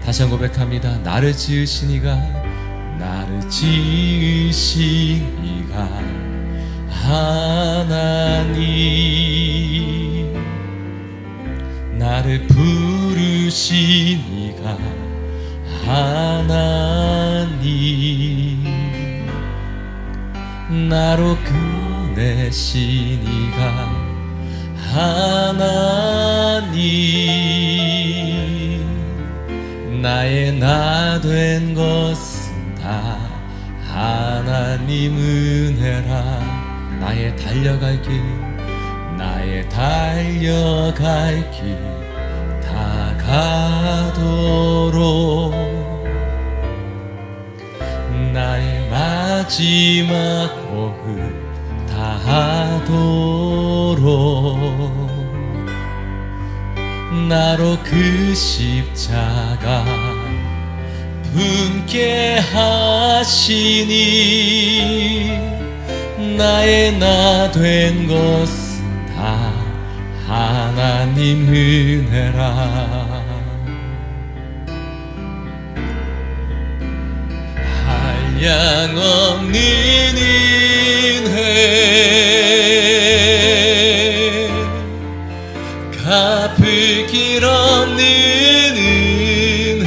다시 한 고백합니다. 나를 지으신 이가, 나를 지으신 이가 하나님, 나를 부르신 이가 하나님, 나로 꺼내신 이가 하나님, 나의 나 된 것은 다 하나님 은혜라. 나의 달려갈 길, 나의 달려갈 길 다가도록, 나의 마지막 호흡 다하도록, 나로 그 십자가 품게 하시니, 나의 나 된 것은 다 하나님 은혜라. 한량없는 은혜, 갚을 길 없는 은혜,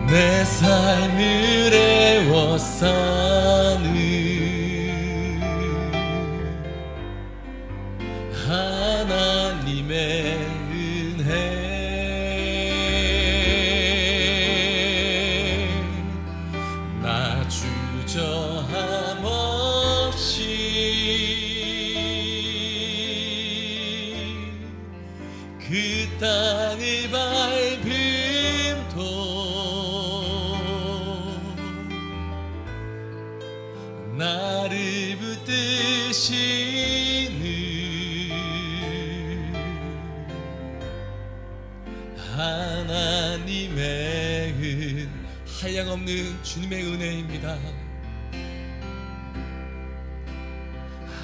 내 삶을 애워싸는 하나님의 은혜. 나 주저함 없이 그 땅을 밟음도 나를 붙드시는 하나님의 한량없는 주님의 은혜입니다.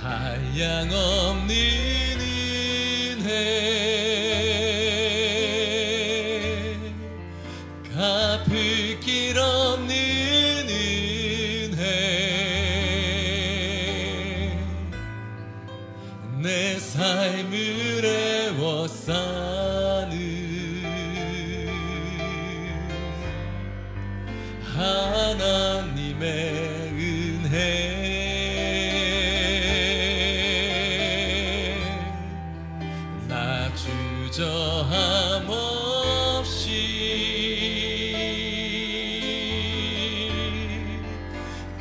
한량없는 은혜, 갚을 길 없는 은혜, 내 삶을 애워싸는 하나님의 은혜. 나 주저함 없이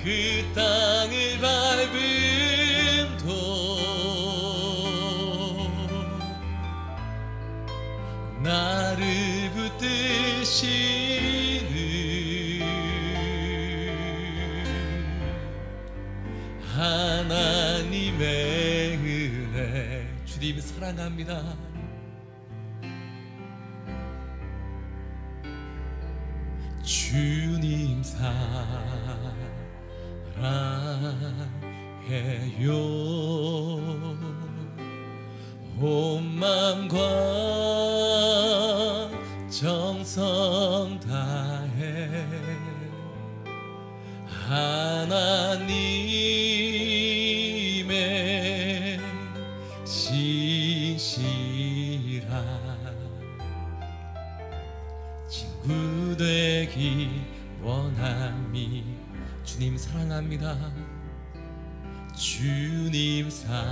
그 땅을 밟음도 나를 붙드시는 하나님의 은혜. 주님 사랑합니다. 주님 사랑해요. 온 맘과 정성 다해 하나님의 신실한 친구 되기 원함이. 주님 사랑합니다. 주님 사랑해요.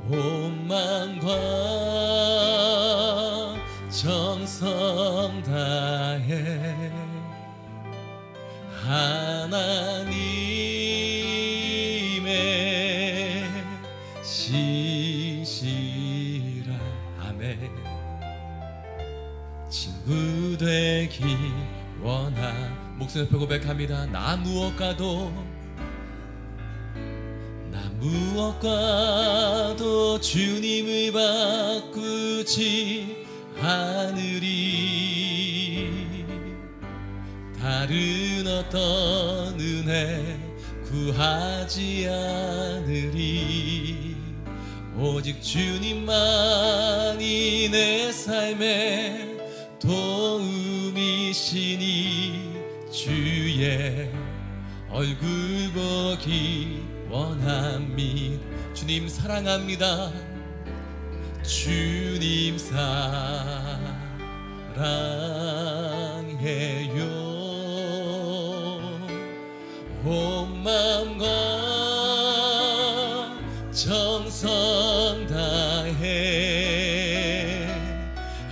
온 맘과 정성 다해 하나님의 신실한 아멘 친구 되기 원하. 목소리 높여 고백합니다. 나 무엇과도 무엇과도 주님을 바꾸지 않으리. 다른 어떤 은혜 구하지 않으리. 오직 주님만이 내 삶의 도움이시니 주의 얼굴 보기 원합니다. 주님 사랑합니다. 주님 사랑해요. 온 마음과 정성 다해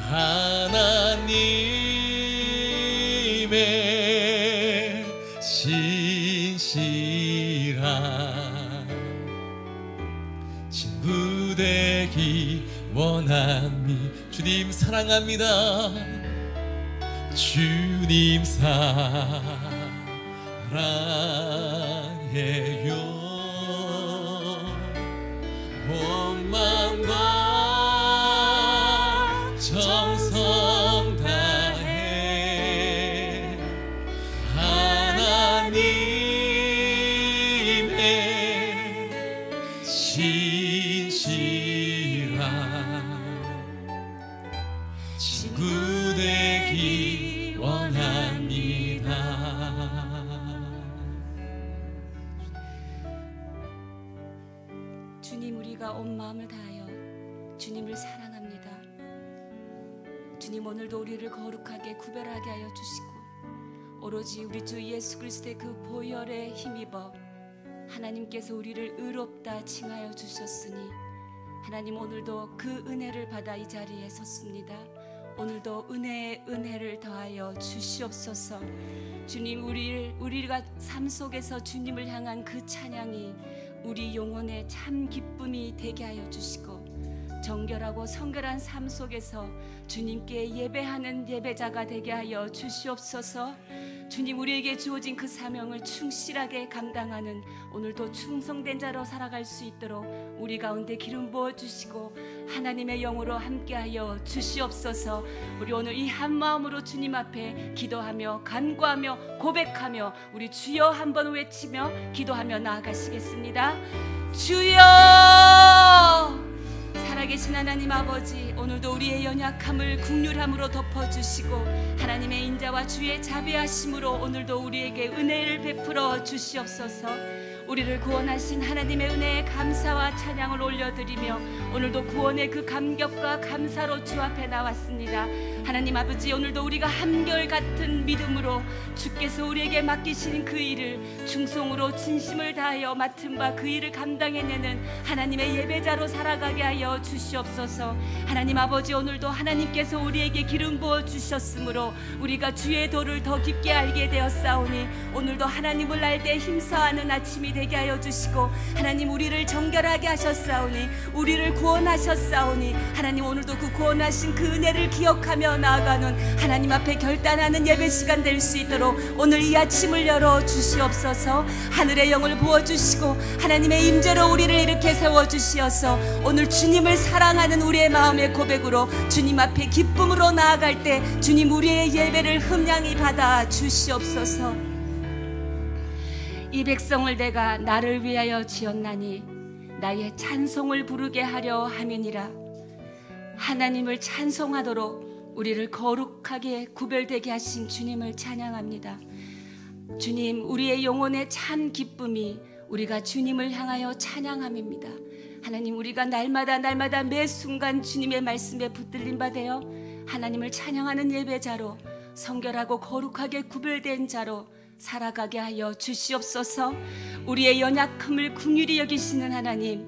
하나님의 신실한 친구 되기 원합니다. 주님 사랑합니다. 주님 사랑해요. 온 마음과 정성 다해 하나님의 신실한 친구 되기 원합니다. 주님, 우리가 온 마음을 다하여 주님을 사랑합니다. 주님, 오늘도 우리를 거룩하게 구별하게 하여 주시고 오로지 우리 주 예수 그리스도의 그 보혈에 힘입어 하나님께서 우리를 의롭다 칭하여 주셨으니 하나님, 오늘도 그 은혜를 받아 이 자리에 섰습니다. 오늘도 은혜에 은혜를 더하여 주시옵소서. 주님, 우리가 삶 속에서 주님을 향한 그 찬양이 우리 영혼의 참 기쁨이 되게 하여 주시고 정결하고 성결한 삶 속에서 주님께 예배하는 예배자가 되게 하여 주시옵소서. 주님, 우리에게 주어진 그 사명을 충실하게 감당하는 오늘도 충성된 자로 살아갈 수 있도록 우리 가운데 기름 부어주시고 하나님의 영으로 함께하여 주시옵소서. 우리 오늘 이 한 마음으로 주님 앞에 기도하며 간구하며 고백하며 우리 주여 한번 외치며 기도하며 나아가시겠습니다. 주여! 살아계신 하나님 아버지, 오늘도 우리의 연약함을 긍휼함으로 덮어주시고 하나님의 인자와 주의 자비하심으로 오늘도 우리에게 은혜를 베풀어 주시옵소서. 우리를 구원하신 하나님의 은혜에 감사와 찬양을 올려드리며 오늘도 구원의 그 감격과 감사로 주 앞에 나왔습니다. 하나님 아버지, 오늘도 우리가 한결같은 믿음으로 주께서 우리에게 맡기신 그 일을 충성으로 진심을 다하여 맡은 바 그 일을 감당해내는 하나님의 예배자로 살아가게 하여 주시옵소서. 하나님 아버지, 오늘도 하나님께서 우리에게 기름 부어 주셨으므로 우리가 주의 도를 더 깊게 알게 되었사오니 오늘도 하나님을 알 때 힘써하는 아침이 되게 하여 주시고 하나님, 우리를 정결하게 하셨사오니 우리를 구원하셨사오니 하나님, 오늘도 그 구원하신 그 은혜를 기억하며 나아가는 하나님 앞에 결단하는 예배 시간 될 수 있도록 오늘 이 아침을 열어 주시옵소서. 하늘의 영을 부어주시고 하나님의 임재로 우리를 이렇게 세워주시어서 오늘 주님을 사랑하는 우리의 마음의 고백으로 주님 앞에 기쁨으로 나아갈 때 주님, 우리의 예배를 흠량히 받아 주시옵소서. 이 백성을 내가 나를 위하여 지었나니 나의 찬송을 부르게 하려 함이니라. 하나님을 찬송하도록 우리를 거룩하게 구별되게 하신 주님을 찬양합니다. 주님, 우리의 영혼의 참 기쁨이 우리가 주님을 향하여 찬양함입니다. 하나님, 우리가 날마다 매 순간 주님의 말씀에 붙들림 바 되어 하나님을 찬양하는 예배자로 성결하고 거룩하게 구별된 자로 살아가게 하여 주시옵소서. 우리의 연약함을 긍휼히 여기시는 하나님,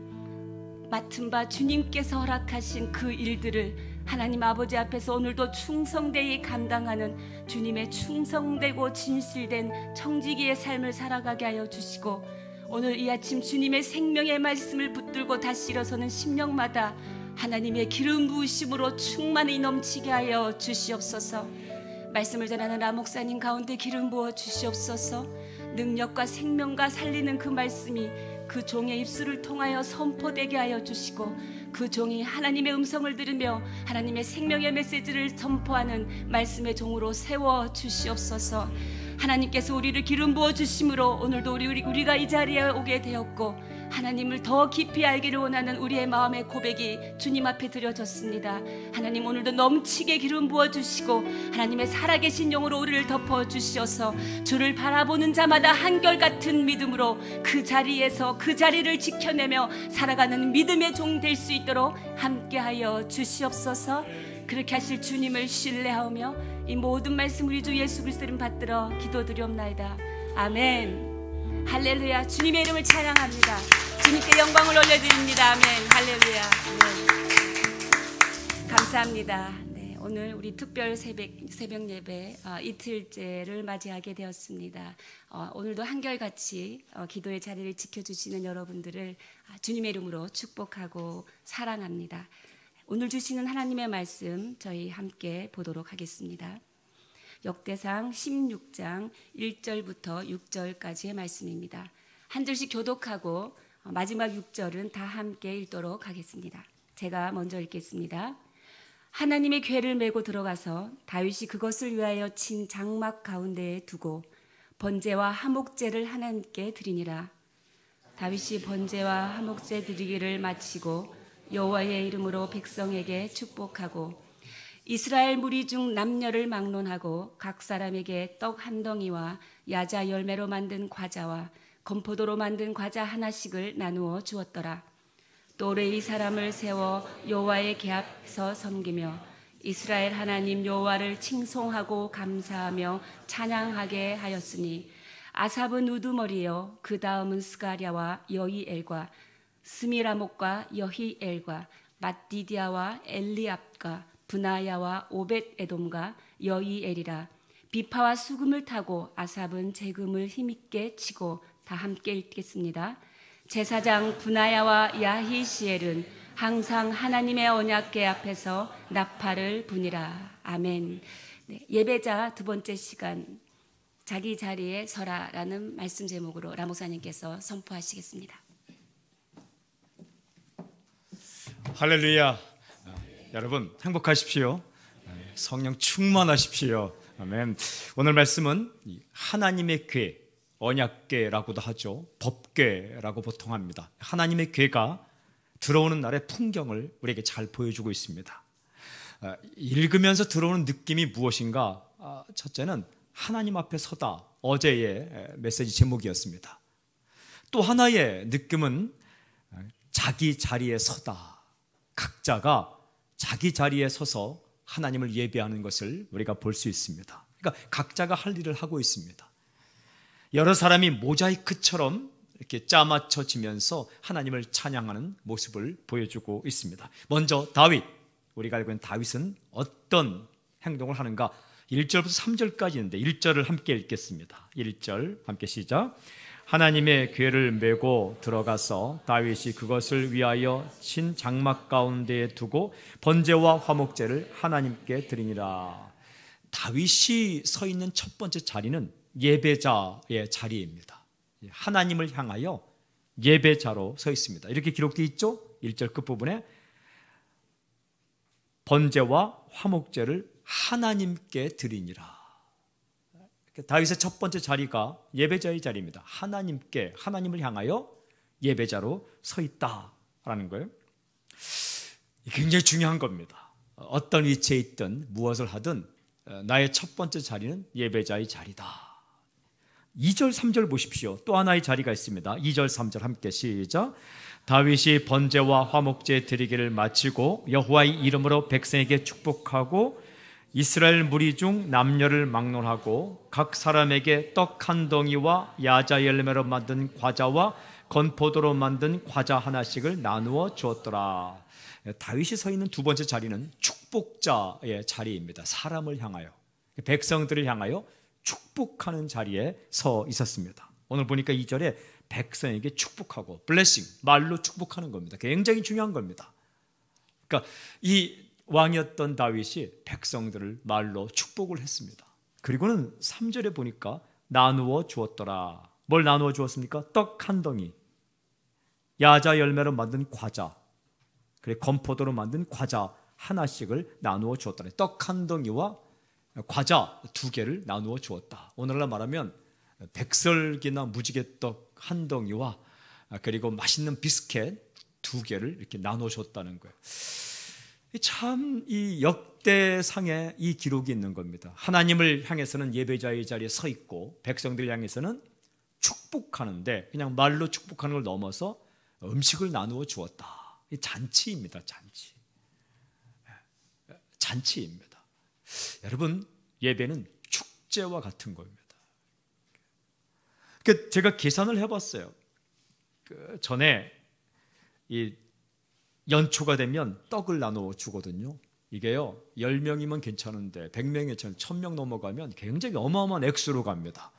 맡은 바 주님께서 허락하신 그 일들을 하나님 아버지 앞에서 오늘도 충성되이 감당하는 주님의 충성되고 진실된 청지기의 삶을 살아가게 하여 주시고 오늘 이 아침 주님의 생명의 말씀을 붙들고 다시 일어서는 심령마다 하나님의 기름 부으심으로 충만히 넘치게 하여 주시옵소서. 말씀을 전하는 라 목사님 가운데 기름 부어 주시옵소서. 능력과 생명과 살리는 그 말씀이 그 종의 입술을 통하여 선포되게 하여 주시고, 그 종이 하나님의 음성을 들으며 하나님의 생명의 메시지를 선포하는 말씀의 종으로 세워 주시옵소서. 하나님께서 우리를 기름 부어 주심으로 오늘도 우리가 이 자리에 오게 되었고, 하나님을 더 깊이 알기를 원하는 우리의 마음의 고백이 주님 앞에 드려졌습니다. 하나님, 오늘도 넘치게 기름 부어 주시고 하나님의 살아계신 영으로 우리를 덮어 주시어서 주를 바라보는 자마다 한결같은 믿음으로 그 자리에서 그 자리를 지켜내며 살아가는 믿음의 종 될 수 있도록 함께하여 주시옵소서. 그렇게 하실 주님을 신뢰하며 이 모든 말씀 우리 주 예수 그리스도 이름 받들어 기도드리옵나이다. 아멘. 할렐루야. 주님의 이름을 찬양합니다. 주님께 영광을 올려드립니다. 아멘. 할렐루야. 네. 감사합니다. 네, 오늘 우리 특별 새벽 예배 이틀째를 맞이하게 되었습니다. 오늘도 한결같이 기도의 자리를 지켜주시는 여러분들을 주님의 이름으로 축복하고 사랑합니다. 오늘 주시는 하나님의 말씀 저희 함께 보도록 하겠습니다. 역대상 16장 1절부터 6절까지의 말씀입니다. 한 절씩 교독하고 마지막 6절은 다 함께 읽도록 하겠습니다. 제가 먼저 읽겠습니다. 하나님의 궤를 메고 들어가서 다윗이 그것을 위하여 친 장막 가운데에 두고 번제와 화목제를 하나님께 드리니라. 다윗이 번제와 화목제 드리기를 마치고 여호와의 이름으로 백성에게 축복하고 이스라엘 무리 중 남녀를 막론하고 각 사람에게 떡 한 덩이와 야자 열매로 만든 과자와 건포도로 만든 과자 하나씩을 나누어 주었더라. 또 레위 사람을 세워 여호와의 궤 앞에서 섬기며 이스라엘 하나님 여호와를 칭송하고 감사하며 찬양하게 하였으니 아삽은 우두머리요 그 다음은 스가랴와 여히엘과 스미라목과 여히엘과 맏디디아와 엘리압과 브나야와 오벳 에돔과 여히엘이라. 비파와 수금을 타고 아삽은 재금을 힘있게 치고 다 함께 읽겠습니다. 제사장 브나야와 야히시엘은 항상 하나님의 언약궤 앞에서 나팔을 부니라. 아멘. 네, 예배자 두 번째 시간 자기 자리에 서라라는 말씀 제목으로 라 목사님께서 선포하시겠습니다. 할렐루야. 여러분 행복하십시오. 성령 충만하십시오. 아멘. 오늘 말씀은 하나님의 궤, 언약궤라고도 하죠. 법궤라고 보통 합니다. 하나님의 궤가 들어오는 날의 풍경을 우리에게 잘 보여주고 있습니다. 읽으면서 들어오는 느낌이 무엇인가? 첫째는 하나님 앞에 서다. 어제의 메시지 제목이었습니다. 또 하나의 느낌은 자기 자리에 서다. 각자가 자기 자리에 서서 하나님을 예배하는 것을 우리가 볼 수 있습니다. 그러니까 각자가 할 일을 하고 있습니다. 여러 사람이 모자이크처럼 이렇게 짜맞춰지면서 하나님을 찬양하는 모습을 보여주고 있습니다. 먼저 다윗, 우리가 알고 있는 다윗은 어떤 행동을 하는가? 1절부터 3절까지 있는데 1절을 함께 읽겠습니다. 1절 함께 시작. 하나님의 궤를 메고 들어가서 다윗이 그것을 위하여 친 장막 가운데에 두고 번제와 화목제를 하나님께 드리니라. 다윗이 서 있는 첫 번째 자리는 예배자의 자리입니다. 하나님을 향하여 예배자로 서 있습니다. 이렇게 기록되어 있죠? 1절 끝부분에 번제와 화목제를 하나님께 드리니라. 다윗의 첫 번째 자리가 예배자의 자리입니다. 하나님께, 하나님을 향하여 예배자로 서 있다라는 거예요. 굉장히 중요한 겁니다. 어떤 위치에 있든 무엇을 하든 나의 첫 번째 자리는 예배자의 자리다. 2절, 3절 보십시오. 또 하나의 자리가 있습니다. 2절, 3절 함께 시작. 다윗이 번제와 화목제 드리기를 마치고 여호와의 이름으로 백성에게 축복하고 이스라엘 무리 중 남녀를 막론하고 각 사람에게 떡 한 덩이와 야자 열매로 만든 과자와 건포도로 만든 과자 하나씩을 나누어 주었더라. 다윗이 서 있는 두 번째 자리는 축복자의 자리입니다. 사람을 향하여, 백성들을 향하여 축복하는 자리에 서 있었습니다. 오늘 보니까 2절에 백성에게 축복하고 블레싱, 말로 축복하는 겁니다. 굉장히 중요한 겁니다. 그러니까 이 왕이었던 다윗이 백성들을 말로 축복을 했습니다. 그리고는 3절에 보니까 나누어 주었더라. 뭘 나누어 주었습니까? 떡 한 덩이, 야자 열매로 만든 과자, 그리고 건포도로 만든 과자 하나씩을 나누어 주었더라. 떡 한 덩이와 과자 2개를 나누어 주었다. 오늘날 말하면 백설기나 무지개떡 한 덩이와 그리고 맛있는 비스켓 2개를 이렇게 나누어 줬다는 거예요. 참 이 역대상에 이 기록이 있는 겁니다. 하나님을 향해서는 예배자의 자리에 서 있고 백성들을 향해서는 축복하는데 그냥 말로 축복하는 걸 넘어서 음식을 나누어 주었다. 이 잔치입니다. 잔치입니다. 여러분, 예배는 축제와 같은 겁니다. 제가 계산을 해봤어요. 전에 이 연초가 되면 떡을 나누어 주거든요. 이게요, 10명이면 괜찮은데 100명이 1000명 넘어가면 굉장히 어마어마한 액수로 갑니다.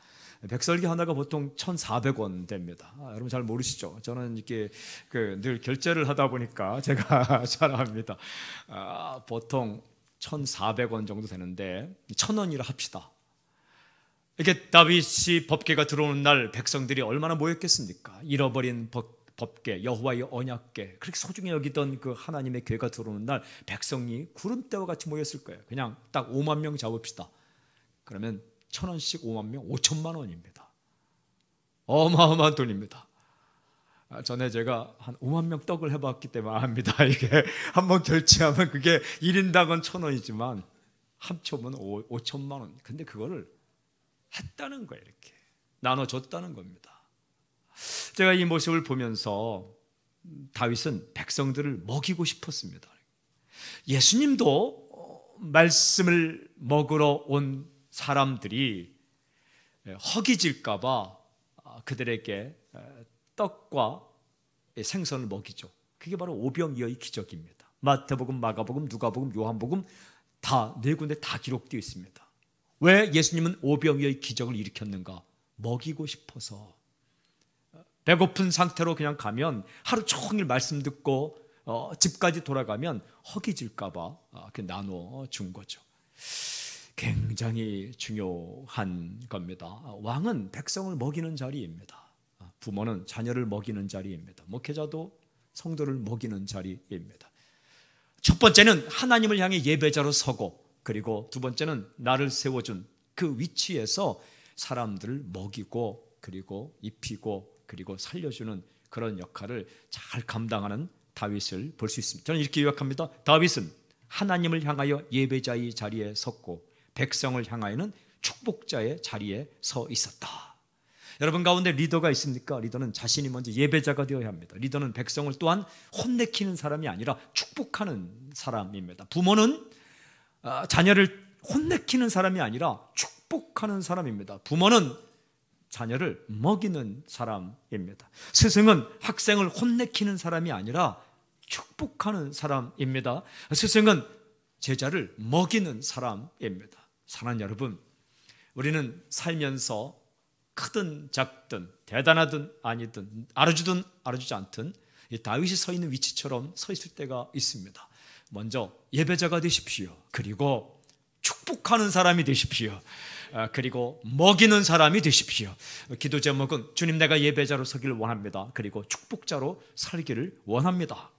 백설기 하나가 보통 1,400원 됩니다. 여러분 잘 모르시죠? 저는 이렇게 늘 결제를 하다 보니까 제가 잘 압니다. 보통 1,400원 정도 되는데 1,000원이라 합시다. 이렇게 다윗이 법궤가 들어오는 날 백성들이 얼마나 모였겠습니까? 잃어버린 법궤, 여호와의 언약궤, 그렇게 소중히 여기던 그 하나님의 궤가 들어오는 날 백성이 구름대와 같이 모였을 거예요. 그냥 딱 5만 명 잡읍시다. 그러면 1,000원씩 5만 명, 5천만 원입니다. 어마어마한 돈입니다. 전에 제가 한 5만 명 떡을 해봤기 때문에 압니다. 이게 한번 결제하면 그게 1인당은 1,000원이지만 합쳐면 5천만 원. 근데 그거를 했다는 거예요. 이렇게 나눠줬다는 겁니다. 제가 이 모습을 보면서 다윗은 백성들을 먹이고 싶었습니다. 예수님도 말씀을 먹으러 온 사람들이 허기질까 봐 그들에게 떡과 생선을 먹이죠. 그게 바로 오병이어의 기적입니다. 마태복음, 마가복음, 누가복음, 요한복음 다 4군데 다 기록되어 있습니다. 왜 예수님은 오병이어의 기적을 일으켰는가? 먹이고 싶어서. 배고픈 상태로 그냥 가면 하루 종일 말씀 듣고 집까지 돌아가면 허기질까 봐 나눠 준 거죠. 굉장히 중요한 겁니다. 왕은 백성을 먹이는 자리입니다. 부모는 자녀를 먹이는 자리입니다. 목회자도 성도를 먹이는 자리입니다. 첫 번째는 하나님을 향해 예배자로 서고, 그리고 두 번째는 나를 세워준 그 위치에서 사람들을 먹이고 그리고 입히고 그리고 살려주는 그런 역할을 잘 감당하는 다윗을 볼 수 있습니다. 저는 이렇게 요약합니다. 다윗은 하나님을 향하여 예배자의 자리에 섰고 백성을 향하여는 축복자의 자리에 서 있었다. 여러분 가운데 리더가 있습니까? 리더는 자신이 먼저 예배자가 되어야 합니다. 리더는 백성을 또한 혼내키는 사람이 아니라 축복하는 사람입니다. 부모는 자녀를 혼내키는 사람이 아니라 축복하는 사람입니다. 부모는 자녀를 먹이는 사람입니다. 스승은 학생을 혼내키는 사람이 아니라 축복하는 사람입니다. 스승은 제자를 먹이는 사람입니다. 사랑하는 여러분, 우리는 살면서 크든 작든 대단하든 아니든 알아주든 알아주지 않든 다윗이 서 있는 위치처럼 서 있을 때가 있습니다. 먼저 예배자가 되십시오. 그리고 축복하는 사람이 되십시오. 그리고 먹이는 사람이 되십시오. 기도 제목은 주님, 내가 예배자로 서기를 원합니다. 그리고 축복자로 살기를 원합니다.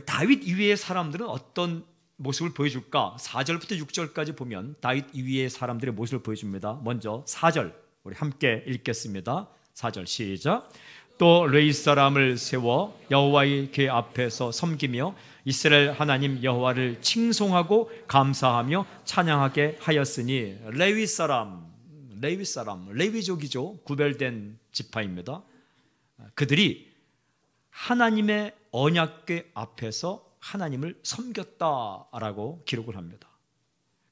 다윗 이외의 사람들은 어떤 모습을 보여줄까? 4절부터 6절까지 보면 다윗 이외의 사람들의 모습을 보여줍니다. 먼저 4절 우리 함께 읽겠습니다. 4절 시작. 또 레위 사람을 세워 여호와의 궤 앞에서 섬기며 이스라엘 하나님 여호와를 칭송하고 감사하며 찬양하게 하였으니, 레위 사람, 레위족이죠. 구별된 지파입니다. 그들이 하나님의 언약궤 앞에서 하나님을 섬겼다라고 기록을 합니다.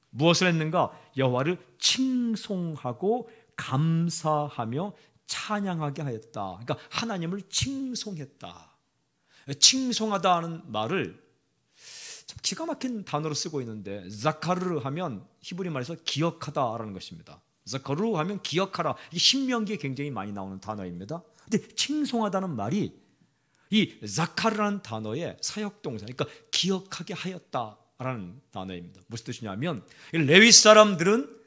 무엇을 했는가? 여호와를 칭송하고 감사하며 찬양하게 하였다. 그러니까 하나님을 칭송했다. 칭송하다는 말을 참 기가 막힌 단어로 쓰고 있는데, 자카르 하면 히브리 말에서 기억하다라는 것입니다. 자카르 하면 기억하라. 이게 신명기에 굉장히 많이 나오는 단어입니다. 근데 칭송하다는 말이 이 자카르라는 단어의 사역동사, 그러니까 기억하게 하였다라는 단어입니다. 무슨 뜻이냐면 레위 사람들은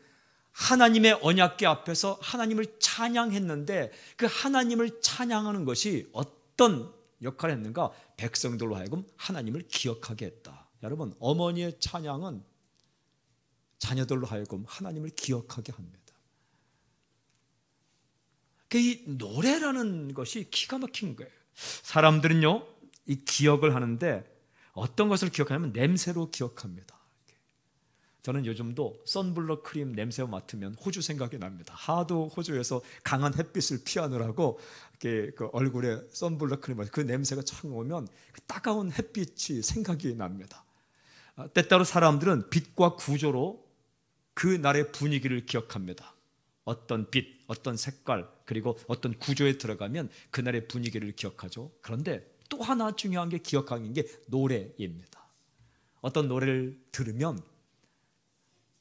하나님의 언약궤 앞에서 하나님을 찬양했는데 그 하나님을 찬양하는 것이 어떤 역할을 했는가? 백성들로 하여금 하나님을 기억하게 했다. 여러분, 어머니의 찬양은 자녀들로 하여금 하나님을 기억하게 합니다. 이 노래라는 것이 기가 막힌 거예요. 사람들은요, 이 기억을 하는데 어떤 것을 기억하냐면 냄새로 기억합니다. 저는 요즘도 선블럭 크림 냄새 맡으면 호주 생각이 납니다. 하도 호주에서 강한 햇빛을 피하느라고 그 얼굴에 선블럭 크림, 그 냄새가 처음 오면 그 따가운 햇빛이 생각이 납니다. 때때로 사람들은 빛과 구조로 그 날의 분위기를 기억합니다. 어떤 빛, 어떤 색깔, 그리고 어떤 구조에 들어가면 그날의 분위기를 기억하죠. 그런데 또 하나 중요한 게 기억하는 게 노래입니다. 어떤 노래를 들으면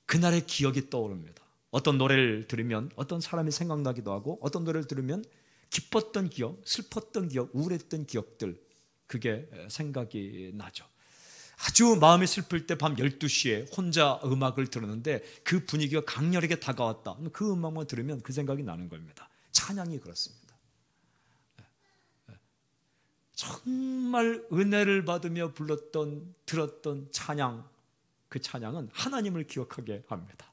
그날의 기억이 떠오릅니다. 어떤 노래를 들으면 어떤 사람이 생각나기도 하고, 어떤 노래를 들으면 기뻤던 기억, 슬펐던 기억, 우울했던 기억들, 그게 생각이 나죠. 아주 마음이 슬플 때 밤 12시에 혼자 음악을 들었는데 그 분위기가 강렬하게 다가왔다. 그 음악만 들으면 그 생각이 나는 겁니다. 찬양이 그렇습니다. 정말 은혜를 받으며 불렀던, 들었던 찬양, 그 찬양은 하나님을 기억하게 합니다.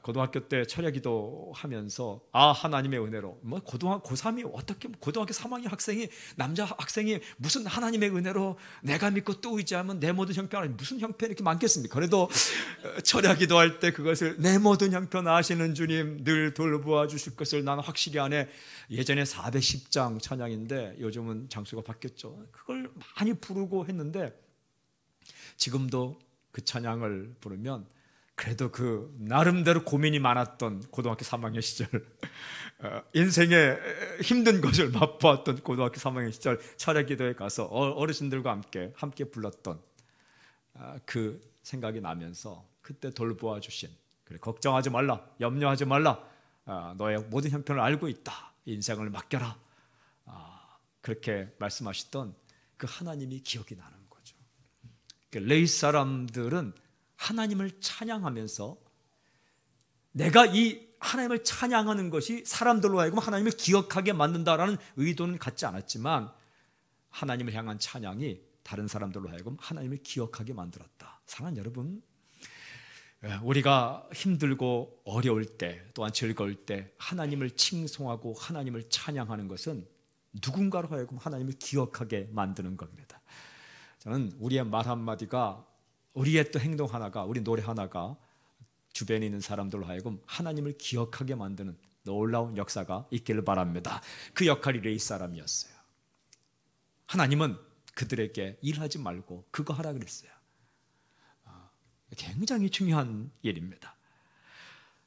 고등학교 때 철야기도 하면서 하나님의 은혜로, 고등학교 고3이 어떻게, 고등학교 3학년 학생이, 남자 학생이 무슨 하나님의 은혜로 내가 믿고 또 의지하면 내 모든 형편, 무슨 형편이 이렇게 많겠습니까? 그래도 철야기도 할 때 그것을 내 모든 형편 아시는 주님 늘 돌보아 주실 것을 나는 확실히 아네. 예전에 410장 찬양인데 요즘은 장수가 바뀌었죠. 그걸 많이 부르고 했는데 지금도 그 찬양을 부르면 그래도 그 나름대로 고민이 많았던 고등학교 3학년 시절, 인생에 힘든 것을 맛보았던 고등학교 3학년 시절 철야기도에 가서 어르신들과 함께 불렀던 그 생각이 나면서 그때 돌보아 주신, 그래, 걱정하지 말라, 염려하지 말라, 너의 모든 형편을 알고 있다, 인생을 맡겨라, 그렇게 말씀하셨던 그 하나님이 기억이 나는 거죠. 레위 사람들은 하나님을 찬양하면서 내가 이 하나님을 찬양하는 것이 사람들로 하여금 하나님을 기억하게 만든다라는 의도는 갖지 않았지만 하나님을 향한 찬양이 다른 사람들로 하여금 하나님을 기억하게 만들었다. 사랑하는 여러분, 우리가 힘들고 어려울 때 또한 즐거울 때 하나님을 칭송하고 하나님을 찬양하는 것은 누군가로 하여금 하나님을 기억하게 만드는 겁니다. 저는 우리의 말 한마디가, 우리의 또 행동 하나가, 우리 노래 하나가 주변에 있는 사람들로 하여금 하나님을 기억하게 만드는 놀라운 역사가 있기를 바랍니다. 그 역할이 레위 사람이었어요. 하나님은 그들에게 일하지 말고 그거 하라 그랬어요. 굉장히 중요한 일입니다.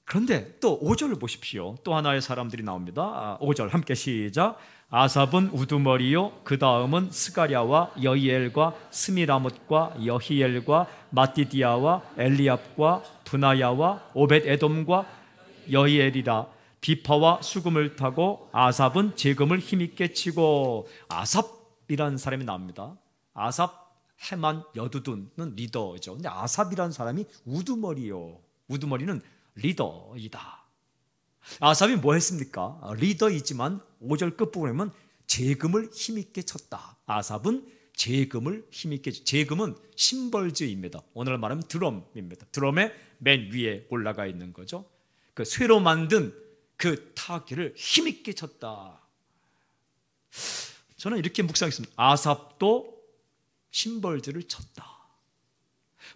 그런데 또 5절을 보십시오. 또 하나의 사람들이 나옵니다. 5절 함께 시작. 아삽은 우두머리요, 그 다음은 스가랴와 여히엘과 스미라못과 여히엘과 마띠디아와 엘리압과 브나야와 오벳에돔과 여히엘이라. 비파와 수금을 타고 아삽은 재금을 힘있게 치고. 아삽이라는 사람이 나옵니다. 아삽, 헤만, 여두둔은 리더죠. 근데 아삽이라는 사람이 우두머리요, 우두머리는 리더이다. 아삽이 뭐 했습니까? 리더이지만 5절 끝부분에 보면 재금을 힘있게 쳤다. 아삽은 재금을 힘있게, 재금은 심벌즈입니다. 오늘 말하면 드럼입니다. 드럼의 맨 위에 올라가 있는 거죠. 그 쇠로 만든 그 타악기를 힘있게 쳤다. 저는 이렇게 묵상했습니다. 아삽도 심벌즈를 쳤다.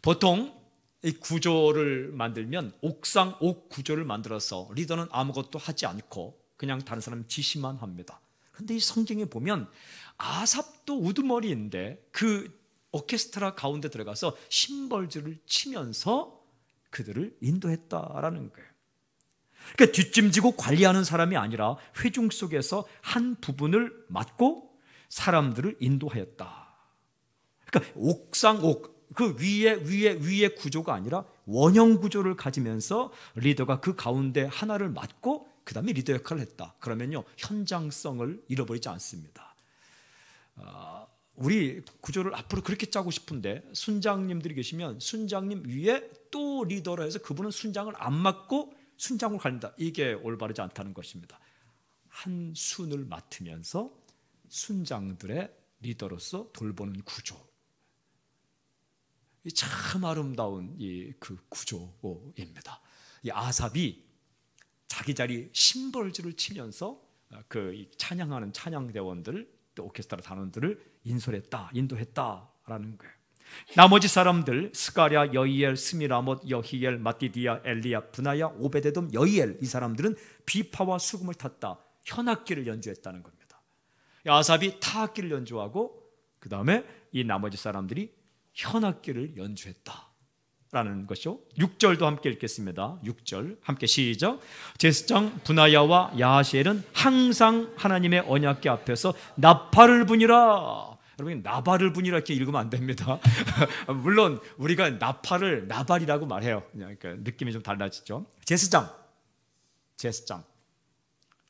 보통 이 구조를 만들면 옥상 옥 구조를 만들어서 리더는 아무것도 하지 않고 그냥 다른 사람 지시만 합니다. 그런데 이 성경에 보면 아삽도 우두머리인데 그 오케스트라 가운데 들어가서 심벌즈를 치면서 그들을 인도했다라는 거예요. 그러니까 뒷짐지고 관리하는 사람이 아니라 회중 속에서 한 부분을 맡고 사람들을 인도하였다. 그러니까 옥상 옥, 그 위에 구조가 아니라 원형 구조를 가지면서 리더가 그 가운데 하나를 맡고 그 다음에 리더 역할을 했다. 그러면요, 현장성을 잃어버리지 않습니다. 우리 구조를 앞으로 그렇게 짜고 싶은데 순장님들이 계시면 순장님 위에 또 리더로 해서 그분은 순장을 안 맡고 순장으로 가린다. 이게 올바르지 않다는 것입니다. 한 순을 맡으면서 순장들의 리더로서 돌보는 구조. 참 아름다운 그 구조입니다. 이 아삽이 자기 자리 심벌주를 치면서 그 찬양하는 찬양대원들, 또 오케스트라 단원들을 인도했다라는 거예요. 나머지 사람들 스가랴, 여이엘, 스미라못, 여히엘, 마띠디아, 엘리야, 브나야, 오베데돔, 여이엘, 이 사람들은 비파와 수금을 탔다. 현악기를 연주했다는 겁니다. 아삽이 타악기를 연주하고 그 다음에 이 나머지 사람들이 현악기를 연주했다라는 것이죠. 6절도 함께 읽겠습니다. 6절 함께 시작. 제사장 분하야와 야하시엘은 항상 하나님의 언약궤 앞에서 나팔을 부니라. 여러분, 나발을 부니라 이렇게 읽으면 안 됩니다. 물론 우리가 나팔을 나발이라고 말해요. 그러니까 느낌이 좀 달라지죠. 제사장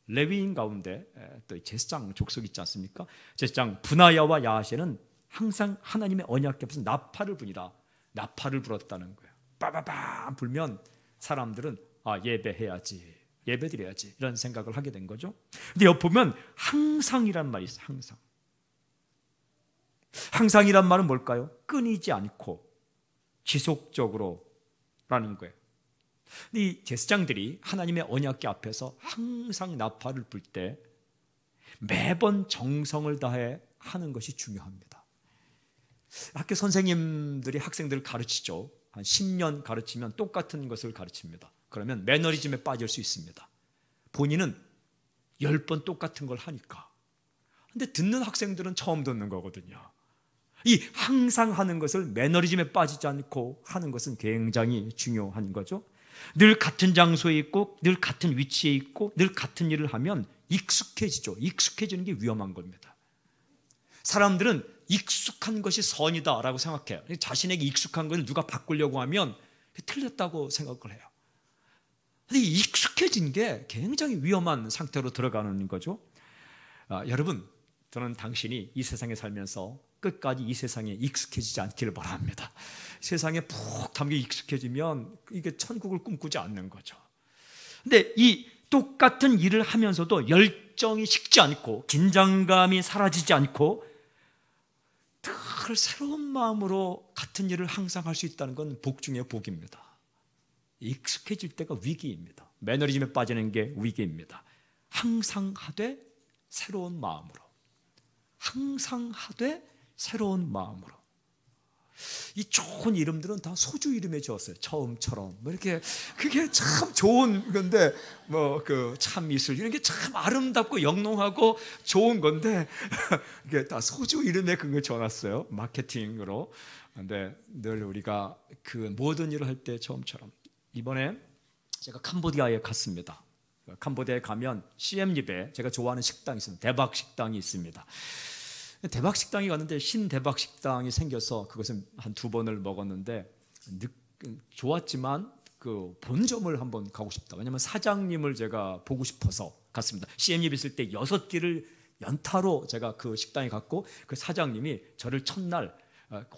레위인 가운데 또 제사장 족속 있지 않습니까? 제사장 분하야와 야하시엘은 항상 하나님의 언약궤 앞에서 나팔을 부니라. 나팔을 불었다는 거예요. 빠바밤 불면 사람들은 예배해야지, 예배드려야지 이런 생각을 하게 된 거죠. 근데 옆 보면 항상이란 말이 있어요. 항상이란 말은 뭘까요? 끊이지 않고 지속적으로라는 거예요. 이 제사장들이 하나님의 언약궤 앞에서 항상 나팔을 불 때 매번 정성을 다해 하는 것이 중요합니다. 학교 선생님들이 학생들을 가르치죠. 한 10년 가르치면 똑같은 것을 가르칩니다. 그러면 매너리즘에 빠질 수 있습니다. 본인은 10번 똑같은 걸 하니까. 근데 듣는 학생들은 처음 듣는 거거든요. 이 항상 하는 것을 매너리즘에 빠지지 않고 하는 것은 굉장히 중요한 거죠. 늘 같은 장소에 있고 늘 같은 위치에 있고 늘 같은 일을 하면 익숙해지죠. 익숙해지는 게 위험한 겁니다. 사람들은 익숙한 것이 선이다라고 생각해요. 자신에게 익숙한 것을 누가 바꾸려고 하면 틀렸다고 생각을 해요. 근데 익숙해진 게 굉장히 위험한 상태로 들어가는 거죠. 여러분, 저는 당신이 이 세상에 살면서 끝까지 이 세상에 익숙해지지 않기를 바랍니다. 세상에 푹 담겨 익숙해지면 이게 천국을 꿈꾸지 않는 거죠. 근데 이 똑같은 일을 하면서도 열정이 식지 않고 긴장감이 사라지지 않고 늘 새로운 마음으로 같은 일을 항상 할 수 있다는 건 복 중에 복입니다. 익숙해질 때가 위기입니다. 매너리즘에 빠지는 게 위기입니다. 항상 하되 새로운 마음으로, 항상 하되 새로운 마음으로. 이 좋은 이름들은 다 소주 이름에 지었어요. 처음처럼 뭐 이렇게 그게 참 좋은 건데 뭐 그 참이슬 이런 게 참 아름답고 영롱하고 좋은 건데 이게 다 소주 이름에 그걸 지어놨어요. 마케팅으로. 근데 늘 우리가 그 모든 일을 할 때 처음처럼. 이번에 제가 캄보디아에 갔습니다. 캄보디아에 가면 시엠립에 제가 좋아하는 식당이 있습니다. 대박 식당이 있습니다. 대박 식당이 갔는데 신대박 식당이 생겨서 그것은 한 2번을 먹었는데 좋았지만 그 본점을 한번 가고 싶다. 왜냐하면 사장님을 제가 보고 싶어서 갔습니다. CM립 있을 때 6끼를 연타로 제가 그 식당에 갔고 그 사장님이 저를 첫날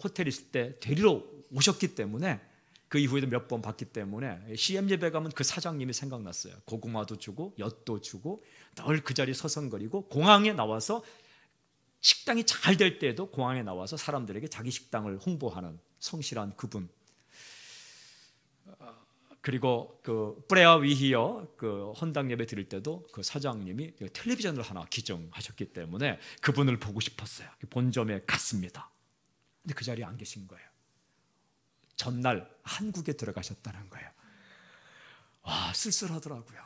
호텔에 있을 때 데리러 오셨기 때문에 그 이후에도 몇 번 봤기 때문에 CM립에 가면 그 사장님이 생각났어요. 고구마도 주고 엿도 주고 늘 그 자리에 서성거리고 공항에 나와서 식당이 잘 될 때에도 공항에 나와서 사람들에게 자기 식당을 홍보하는 성실한 그분. 그리고 그 프레아 위히어 그 헌당 예배 드릴 때도 그 사장님이 텔레비전을 하나 기증하셨기 때문에 그분을 보고 싶었어요. 본점에 갔습니다. 근데 그 자리에 안 계신 거예요. 전날 한국에 들어가셨다는 거예요. 와, 쓸쓸하더라고요.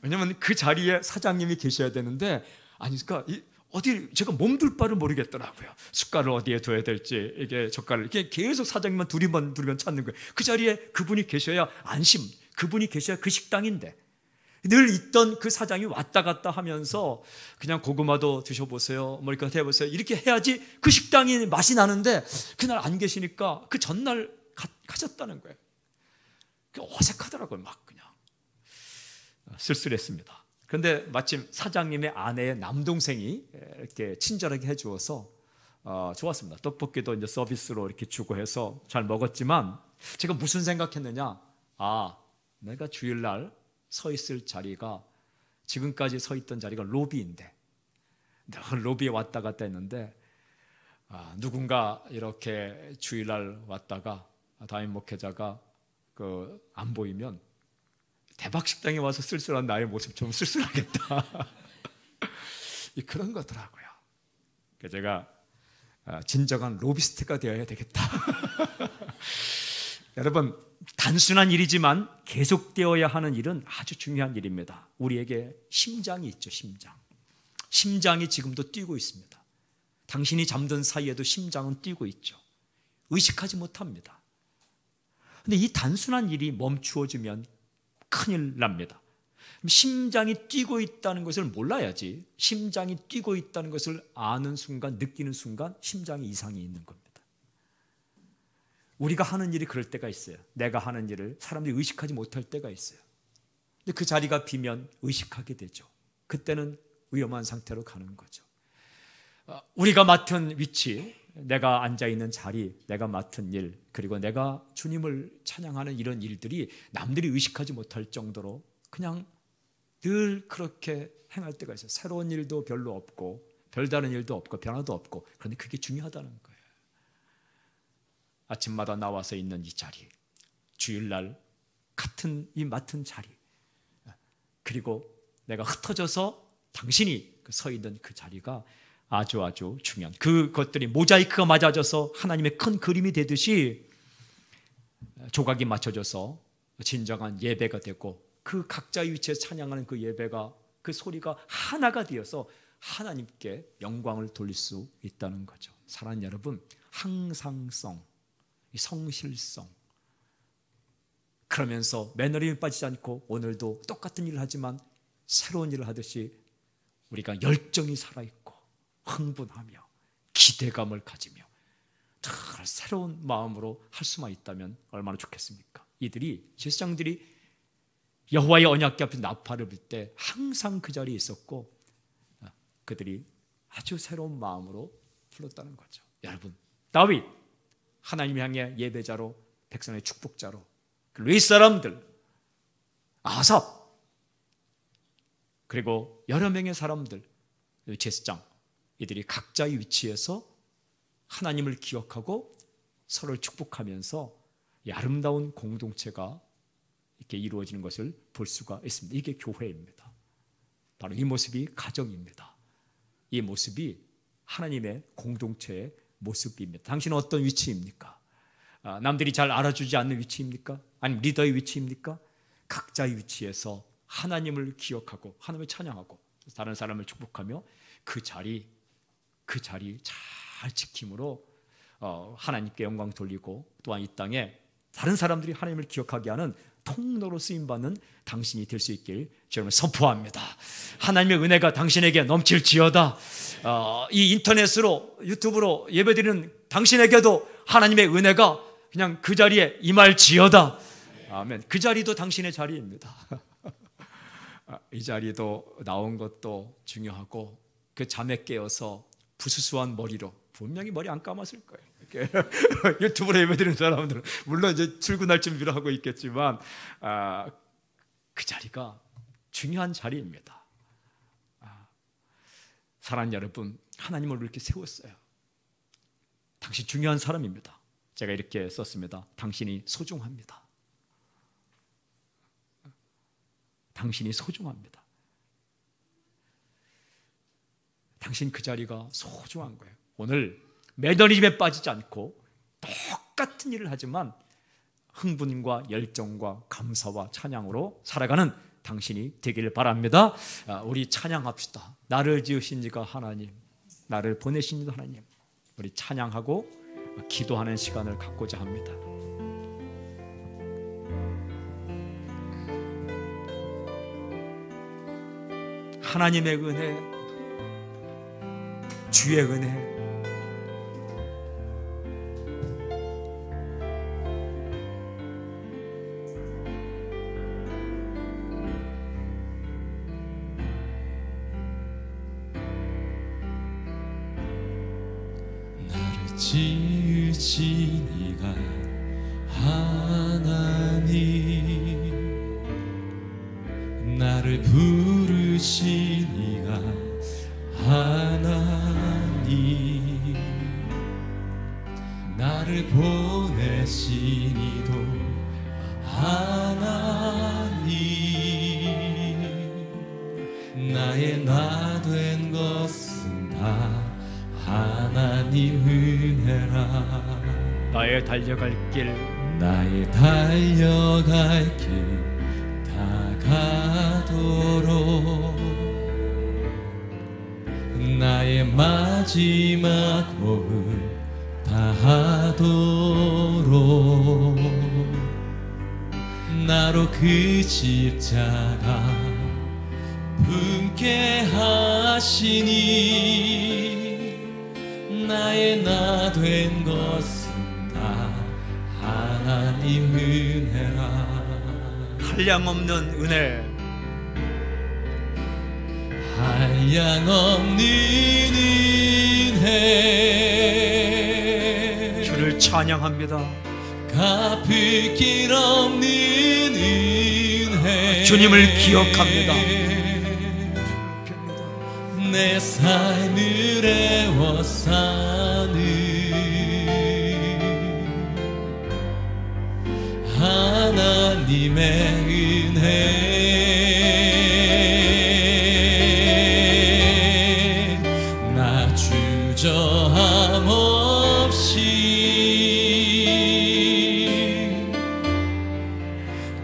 왜냐하면 그 자리에 사장님이 계셔야 되는데 아니니까 어디 제가 몸둘 바를 모르겠더라고요. 숟갈을 어디에 둬야 될지 이게 젓갈을 이게 계속 사장님만 두리번 찾는 거예요. 그 자리에 그분이 계셔야 안심. 그분이 계셔야 그 식당인데 늘 있던 그 사장이 왔다 갔다 하면서 그냥 고구마도 드셔보세요. 뭐 이렇게 해보세요. 이렇게 해야지 그 식당이 맛이 나는데 그날 안 계시니까 그 전날 가셨다는 거예요. 어색하더라고요. 막 그냥 쓸쓸했습니다. 그런데 마침 사장님의 아내의 남동생이 이렇게 친절하게 해주어서 좋았습니다. 떡볶이도 이제 서비스로 이렇게 주고 해서 잘 먹었지만 제가 무슨 생각했느냐? 내가 주일날 서 있을 자리가 지금까지 서 있던 자리가 로비인데 늘 로비에 왔다 갔다 했는데 누군가 이렇게 주일날 왔다가 담임 목회자가 안 보이면 대박 식당에 와서 쓸쓸한 나의 모습 좀 쓸쓸하겠다. 그런 거더라고요. 그래서 제가 진정한 로비스트가 되어야 되겠다. 여러분, 단순한 일이지만 계속되어야 하는 일은 아주 중요한 일입니다. 우리에게 심장이 있죠. 심장이 지금도 뛰고 있습니다. 당신이 잠든 사이에도 심장은 뛰고 있죠. 의식하지 못합니다. 그런데 이 단순한 일이 멈추어지면 큰일 납니다. 심장이 뛰고 있다는 것을 몰라야지, 심장이 뛰고 있다는 것을 아는 순간, 느끼는 순간 심장에 이상이 있는 겁니다. 우리가 하는 일이 그럴 때가 있어요. 내가 하는 일을 사람들이 의식하지 못할 때가 있어요. 근데 그 자리가 비면 의식하게 되죠. 그때는 위험한 상태로 가는 거죠. 우리가 맡은 위치, 내가 앉아있는 자리, 내가 맡은 일, 그리고 내가 주님을 찬양하는 이런 일들이 남들이 의식하지 못할 정도로 그냥 늘 그렇게 행할 때가 있어요. 새로운 일도 별로 없고 별다른 일도 없고 변화도 없고, 그런데 그게 중요하다는 거예요. 아침마다 나와서 있는 이 자리, 주일날 같은 이 맡은 자리, 그리고 내가 흩어져서 당신이 서 있는 그 자리가 아주 중요한, 그것들이 모자이크가 맞아져서 하나님의 큰 그림이 되듯이 조각이 맞춰져서 진정한 예배가 되고, 그 각자의 위치에서 찬양하는 그 예배가, 그 소리가 하나가 되어서 하나님께 영광을 돌릴 수 있다는 거죠. 사랑하는 여러분, 항상성, 성실성, 그러면서 매너리에 빠지지 않고 오늘도 똑같은 일을 하지만 새로운 일을 하듯이 우리가 열정이 살아있고 흥분하며 기대감을 가지며 늘 새로운 마음으로 할 수만 있다면 얼마나 좋겠습니까? 이들이, 제사장들이 여호와의 언약궤 앞에서 나팔을 불 때 항상 그 자리에 있었고, 그들이 아주 새로운 마음으로 불렀다는 거죠. 여러분, 다윗, 하나님 향해 예배자로, 백성의 축복자로, 윗 사람들, 아삽, 그리고 여러 명의 사람들, 제사장, 이들이 각자의 위치에서 하나님을 기억하고 서로를 축복하면서 이 아름다운 공동체가 이렇게 이루어지는 것을 볼 수가 있습니다. 이게 교회입니다. 바로 이 모습이 가정입니다. 이 모습이 하나님의 공동체의 모습입니다. 당신은 어떤 위치입니까? 남들이 잘 알아주지 않는 위치입니까? 아니면 리더의 위치입니까? 각자의 위치에서 하나님을 기억하고 하나님을 찬양하고 다른 사람을 축복하며 그 자리 잘 지킴으로 하나님께 영광 돌리고, 또한 이 땅에 다른 사람들이 하나님을 기억하게 하는 통로로 쓰임받는 당신이 될 수 있길 저는 선포합니다. 하나님의 은혜가 당신에게 넘칠지어다. 이 인터넷으로, 유튜브로 예배드리는 당신에게도 하나님의 은혜가 그냥 그 자리에 임할지어다. 아멘. 그 자리도 당신의 자리입니다. 이 자리도 나온 것도 중요하고, 그 잠에 깨어서 부수수한 머리로, 분명히 머리 안 감았을 거예요. 유튜브로 예배드리는 사람들은 물론 이제 출근할 준비를 하고 있겠지만 그 자리가 중요한 자리입니다. 사랑하는 여러분, 하나님을 이렇게 세웠어요. 당신 중요한 사람입니다. 제가 이렇게 썼습니다. 당신이 소중합니다. 당신이 소중합니다. 당신 그 자리가 소중한 거예요. 오늘 매너리즘에 빠지지 않고 똑같은 일을 하지만 흥분과 열정과 감사와 찬양으로 살아가는 당신이 되기를 바랍니다. 우리 찬양합시다. 나를 지으신 이가 하나님, 나를 보내신 이가 하나님. 우리 찬양하고 기도하는 시간을 갖고자 합니다. 하나님의 은혜, 주의 은혜, 지으신 이가 하나님, 나를 부르신 이가 하나님, 나를 보내신 이도 하나님, 나의 나 된 것은 다 하나님 은혜라. 나의 달려갈 길, 나의 달려갈 길 다가도록, 나의 마지막 호흡 다하도록, 나로 그 십자가 품게 하시니, 나의 나 된 것은 다 하나님 은혜라. 한량없는 은혜, 한량없는 은혜, 주를 찬양합니다. 갚을 길 없는 은혜, 주님을 기억합니다. 내 삶을 애워싸는 하나님의 은혜, 나 주저함 없이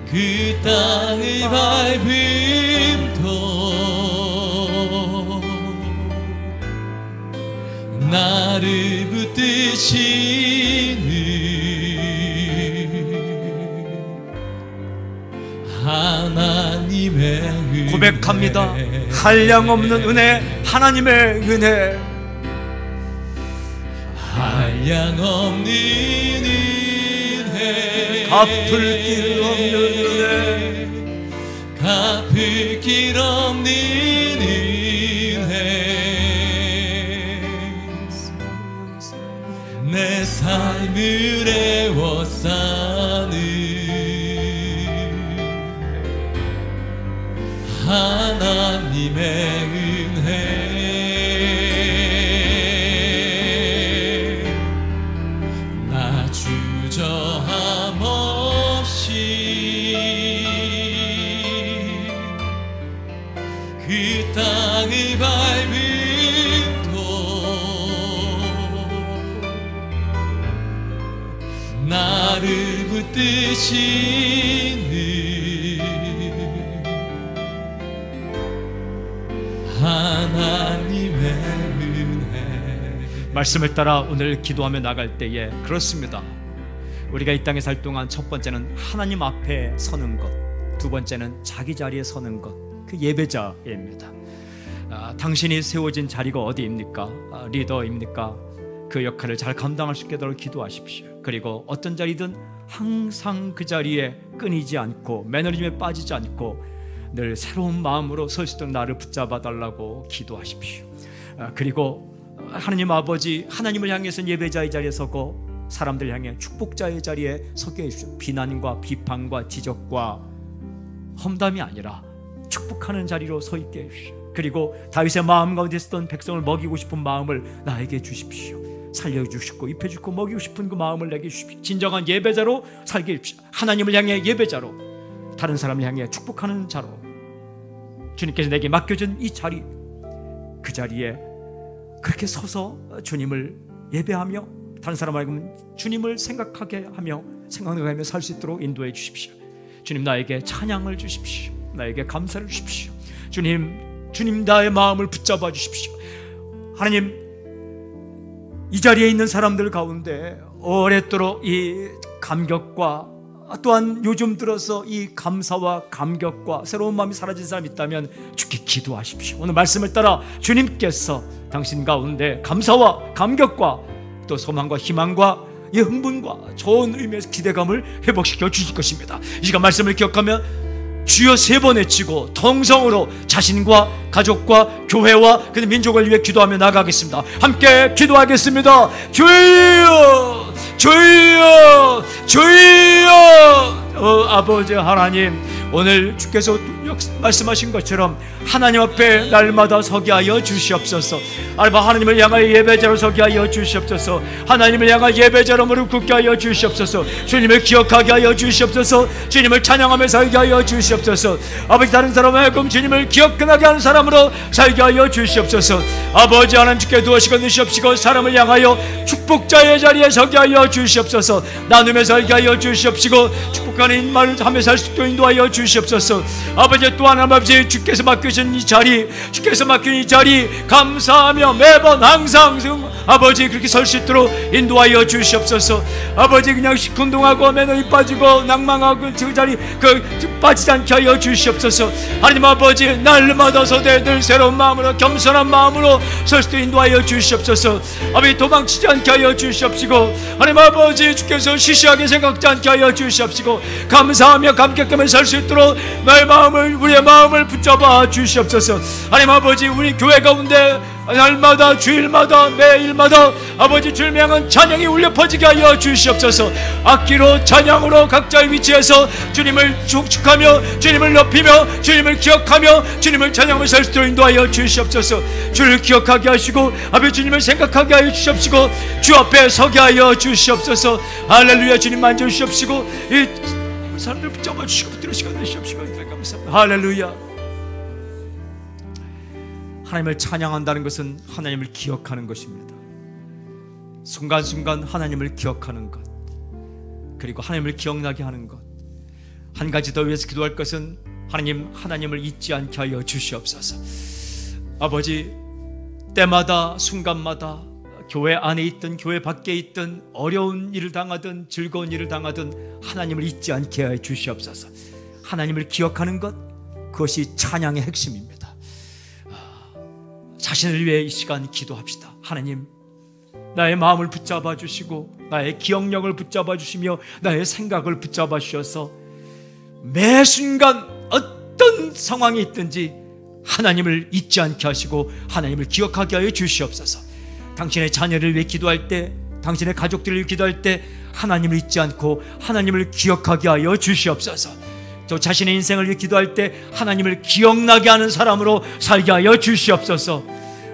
그 땅을 밟음도 나를 붙드시는 하나님의 은혜, 고백합니다. 한량없는 은혜, 하나님의 은혜, 한량없는 은혜, 갚을 길 없는 은혜, 갚을 길 없는 은혜, 내 삶을 애워싸는 하나님의 은혜, 나 주저함 없이 그 땅을 밟음도 나를 붙드시는 하나님의 은혜. 말씀을 따라 오늘 기도하며 나갈 때에 그렇습니다. 우리가 이 땅에 살 동안 첫 번째는 하나님 앞에 서는 것, 두 번째는 자기 자리에 서는 것, 그 예배자입니다. 당신이 세워진 자리가 어디입니까? 리더입니까? 그 역할을 잘 감당할 수 있도록 기도하십시오. 그리고 어떤 자리든 항상 그 자리에 끊이지 않고 매너리즘에 빠지지 않고 늘 새로운 마음으로 설 수 있도록 나를 붙잡아 달라고 기도하십시오. 그리고 하나님 아버지, 하나님을 향해서 예배자의 자리에 서고 사람들 향해 축복자의 자리에 서게 해주십시오. 비난과 비판과 지적과 험담이 아니라 축복하는 자리로 서 있게 해주십시오. 그리고 다윗의 마음 가운데 있었던 백성을 먹이고 싶은 마음을 나에게 주십시오. 살려주시고 입혀주고 먹이고 싶은 그 마음을 내게 주십시오. 진정한 예배자로 살게 해주십시오. 하나님을 향해 예배자로, 다른 사람을 향해 축복하는 자로, 주님께서 내게 맡겨준 이 자리, 그 자리에 그렇게 서서 주님을 예배하며 다른 사람에게 주님을 생각하게 하며 생각하며 살 수 있도록 인도해 주십시오. 주님, 나에게 찬양을 주십시오. 나에게 감사를 주십시오. 주님 나의 마음을 붙잡아 주십시오. 하나님, 이 자리에 있는 사람들 가운데 오랫도록 이 감격과 또한 요즘 들어서 이 감사와 감격과 새로운 마음이 사라진 사람이 있다면 주께 기도하십시오. 오늘 말씀을 따라 주님께서 당신 가운데 감사와 감격과 또 소망과 희망과 이 흥분과 좋은 의미에서 기대감을 회복시켜 주실 것입니다. 이 시간 말씀을 기억하며 주여 3번 외치고 통성으로 자신과 가족과 교회와 그 민족을 위해 기도하며 나가겠습니다. 함께 기도하겠습니다. 주여, 주여, 주여. 아버지 하나님, 오늘 주께서 말씀하신 것처럼 하나님 앞에 날마다 서게 하여 주시옵소서. 하나님을 향하여 예배자로 서게 하여 주시옵소서. 하나님을 향하여 예배자로 무릎 꿇게 하여 주시옵소서. 주님을 기억하게 하여 주시옵소서. 주님을 찬양하며 살게 하여 주시옵소서. 아버지, 다른 사람을 하여금 주님을 기억나게 하는 사람으로 살게 하여 주시옵소서. 아버지 하나님, 주께 도우시고 누시옵시고 사람을 향하여 축복자의 자리에 서게 하여 주시옵소서. 나누며 살게 하여 주시옵시고 축복하는 말을 하며 살 수 있도록 인도하여 주시옵소서. 아버지, 또한 아버지, 주께서 맡기신 이 자리, 주께서 맡긴 이 자리 감사하며 매번 항상 아버지 그렇게 설 수 있도록 인도하여 주시옵소서. 아버지, 그냥 시큰둥하고 매너리 빠지고 낭망하고 그 자리 빠지지 않게 하여 주시옵소서. 하나님 아버지, 날마다 서되 늘 새로운 마음으로 겸손한 마음으로 설 수 있도록 인도하여 주시옵소서. 아버지, 도망치지 않게 하여 주시옵시고 하나님 아버지, 주께서 시시하게 생각지 않게 하여 주시옵시고 감사하며 감격하며 살 수 있도록 우리의 마음을 붙잡아 주시옵소서. 하나님 아버지, 우리 교회 가운데 날마다 주일마다 매일마다 아버지 주를 향한 찬양이 울려 퍼지게 하여 주시옵소서. 악기로 찬양으로 각자의 위치에서 주님을 축축하며 주님을 높이며 주님을 기억하며 주님을 찬양하며 살 수 있도록 인도하여 주시옵소서. 주를 기억하게 하시고 아버지 주님을 생각하게 하여 주시옵시고 주 앞에 서게 하여 주시옵소서. 할렐루야. 주님 만져주시옵시고 이 사람들 붙잡아 주시고 붙들어 시간 내시옵시고 감사합니다. 할렐루야. 하나님을 찬양한다는 것은 하나님을 기억하는 것입니다. 순간순간 하나님을 기억하는 것, 그리고 하나님을 기억나게 하는 것. 한 가지 더 위해서 기도할 것은 하나님을 잊지 않게 하여 주시옵소서. 아버지, 때마다 순간마다 교회 안에 있든 교회 밖에 있든 어려운 일을 당하든 즐거운 일을 당하든 하나님을 잊지 않게 하여 주시옵소서. 하나님을 기억하는 것, 그것이 찬양의 핵심입니다. 자신을 위해 이 시간 기도합시다. 하나님, 나의 마음을 붙잡아 주시고 나의 기억력을 붙잡아 주시며 나의 생각을 붙잡아 주셔서 매 순간 어떤 상황이 있든지 하나님을 잊지 않게 하시고 하나님을 기억하게 하여 주시옵소서. 당신의 자녀를 위해 기도할 때, 당신의 가족들을 위해 기도할 때 하나님을 잊지 않고 하나님을 기억하게 하여 주시옵소서. 또 자신의 인생을 위해 기도할 때 하나님을 기억나게 하는 사람으로 살게 하여 주시옵소서.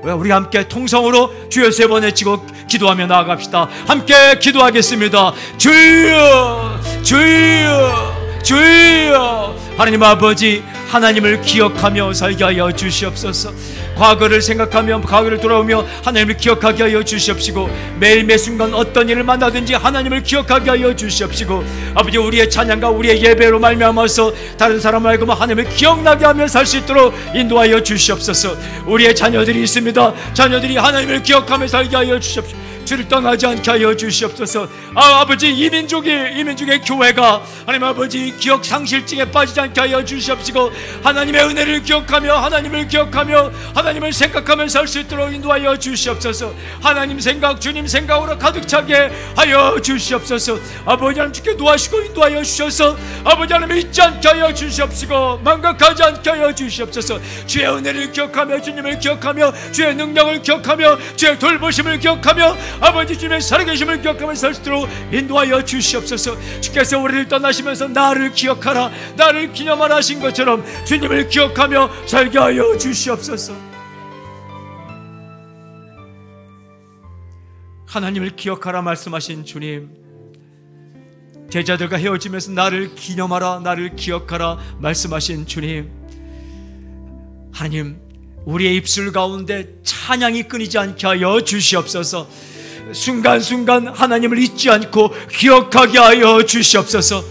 우리 함께 통성으로 주여 세 번 외치고 기도하며 나아갑시다. 함께 기도하겠습니다. 주여, 주여, 주여. 하나님 아버지, 하나님을 기억하며 살게 하여 주시옵소서. 과거를 생각하며 과거를 돌아오며 하나님을 기억하게 하여 주시옵시고 매일 매 순간 어떤 일을 만나든지 하나님을 기억하게 하여 주시옵시고 아버지, 우리의 찬양과 우리의 예배로 말미암아서 다른 사람을 알고 하나님을 기억나게 하며 살 수 있도록 인도하여 주시옵소서. 우리의 자녀들이 있습니다. 자녀들이 하나님을 기억하며 살게 하여 주시옵소서. 주를 떠나지 않게 하여 주시옵소서. 아버지, 이민족의 교회가 하나님 아버지 기억 상실증에 빠지지 않게 하여 주시옵시고 하나님의 은혜를 기억하며 하나님을 기억하며 하나님을 생각하며 살 수 있도록 인도하여 주시옵소서. 하나님 생각, 주님 생각으로 가득 차게 하여 주시옵소서. 아버지 하나님, 주께 도와주시고 인도하여 주셔서 아버지 하나님 잊지 않게 하여 주시옵시고 망각하지 않게 하여 주시옵소서. 주의 은혜를 기억하며 주님을 기억하며 주의 능력을 기억하며 주의 돌보심을 기억하며 아버지 주님의 살아계심을 기억하며 살 수 있도록 인도하여 주시옵소서. 주께서 우리를 떠나시면서 나를 기억하라, 나를 기념하라 하신 것처럼 주님을 기억하며 살게 하여 주시옵소서. 하나님을 기억하라 말씀하신 주님, 제자들과 헤어지면서 나를 기념하라, 나를 기억하라 말씀하신 주님, 하나님, 우리의 입술 가운데 찬양이 끊이지 않게 하여 주시옵소서. 순간순간 하나님을 잊지 않고 기억하게 하여 주시옵소서.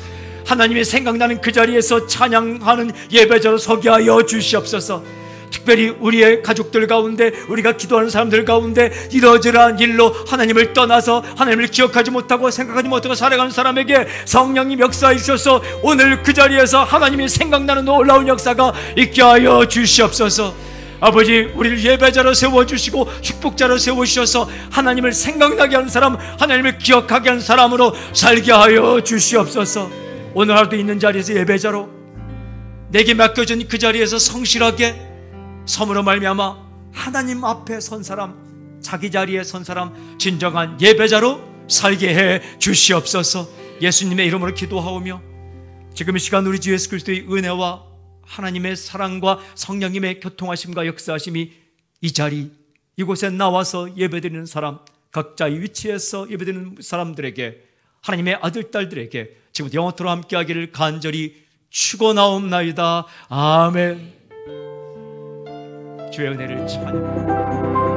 하나님의 생각나는 그 자리에서 찬양하는 예배자로 서게 하여 주시옵소서. 특별히 우리의 가족들 가운데, 우리가 기도하는 사람들 가운데 이러저러한 일로 하나님을 떠나서 하나님을 기억하지 못하고 생각하지 못하고 살아가는 사람에게 성령님 역사해 주셔서 오늘 그 자리에서 하나님이 생각나는 놀라운 역사가 있게 하여 주시옵소서. 아버지, 우리를 예배자로 세워주시고 축복자로 세우셔서 하나님을 생각나게 하는 사람, 하나님을 기억하게 하는 사람으로 살게 하여 주시옵소서. 오늘 하루도 있는 자리에서 예배자로 내게 맡겨진 그 자리에서 성실하게 섬으로 말미암아 하나님 앞에 선 사람, 자기 자리에 선 사람, 진정한 예배자로 살게 해 주시옵소서. 예수님의 이름으로 기도하오며 지금 이 시간 우리 주 예수 그리스도의 은혜와 하나님의 사랑과 성령님의 교통하심과 역사하심이 이 자리 이곳에 나와서 예배드리는 사람, 각자의 위치에서 예배드리는 사람들에게, 하나님의 아들 딸들에게 지금부터 영원토록 함께하기를 간절히 축원하옵나이다. 아멘. 주의 은혜를 찬양합니다.